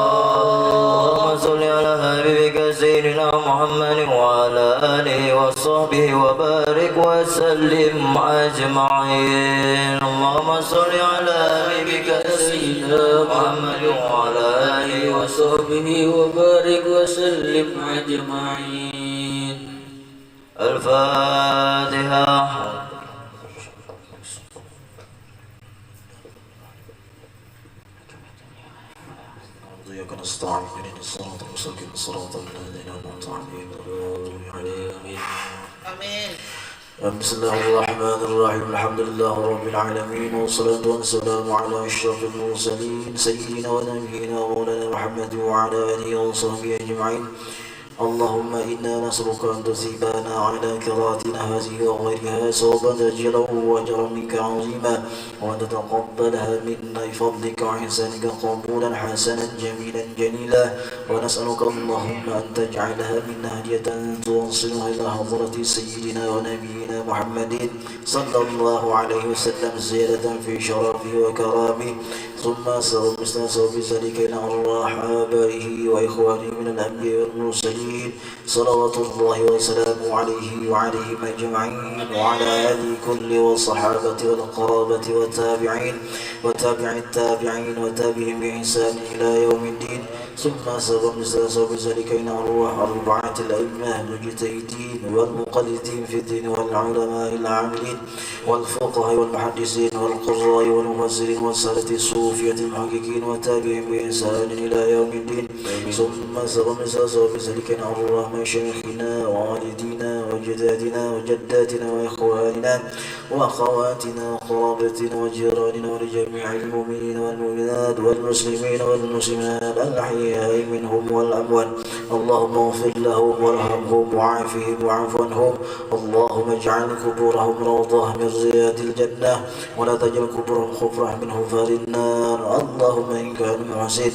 اللهم صل على حبيبك سيدنا محمد وعلى آله وصحبه وبارك وسلم أجمعين اللهم صل على حبيبك سيدنا محمد وعلى آله وصحبه وبارك وسلم أجمعين. الفاتحة. إياك نستعين اهدنا الصراط المستقيم صراط الذين أنعمت عليهم آمين. بسم الله الرحمن الرحيم الحمد لله رب العالمين والصلاة والسلام على أشرف المرسلين سيدنا ونبينا مولانا محمد وعلى آله وصحبه أجمعين. اللهم إنا نسألك أن تصيبنا على كراتنا هذه وغيرها صوبا أجرا وأجرا منك عظيما وأن تتقبلها منا بفضلك وإحسانك قبولا حسنا جميلا جليلا ونسألك اللهم أن تجعلها منا هدية توصلها إلى حضرة سيدنا ونبينا محمد صلى الله عليه وسلم زيادة في شرفه وكرامه ثم سأل بذلك إلى أرواح آبائه وإخوانه من الأنبياء والمرسلين صلوات الله وسلامه عليه وعليهم أجمعين وعلى آله كل والصحابة والقرابة والتابعين وتابع التابعين وتابعهم بإحسان إلى يوم الدين ثم سأل بذلك إلى أرواح أربعة الأئمة المجتهدين والمقلدين في الدين والعلماء العاملين والفقهاء والمحدثين والقراء والمفسرين والسادة الصوفية المحققين وتابعهم بإحسان إلى يوم الدين ثم سأل بذلك إلى أرواح مشايخنا ووالدينا وجدادنا وجداتنا وإخواننا وأخواتنا وقرابتنا وجيراننا ولجميع المؤمنين والمؤمنات والمسلمين والمسلمات الأحياء منهم والأموات اللهم اغفر لهم وارحمهم وعافهم واعف عنهم اللهم اجعل قبورهم روضة من رياض الجنة ولا تجعل قبورهم حفرة من حفر النار اللهم إن كانوا محسنين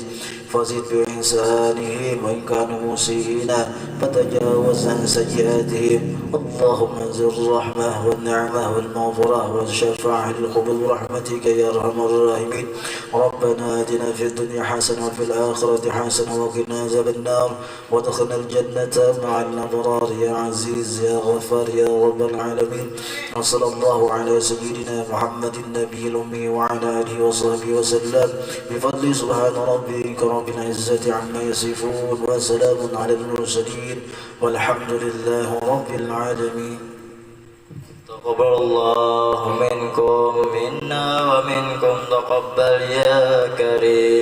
فزد بإحسانهم وإن كانوا مسيئين فتجاوز عن سيئاتهم اللهم انزل الرحمة والنعمة والمغفرة والشفاعة للقبول برحمتك يا أرحم الراحمين ربنا آتنا في الدنيا حسنة وفي الآخرة حسنة وقنا عذاب النار وادخلنا الجنة مع الأبرار يا عزيز يا غفار يا رب العالمين وصلى الله على سيدنا محمد النبي الأمي وعلى آله وصحبه وسلم بفضل سبحان ربك رب العزة عما يصفون وسلام على المرسلين والحمد لله رب العالمين. تقبل الله منكم منا ومنكم تقبل يا كريم.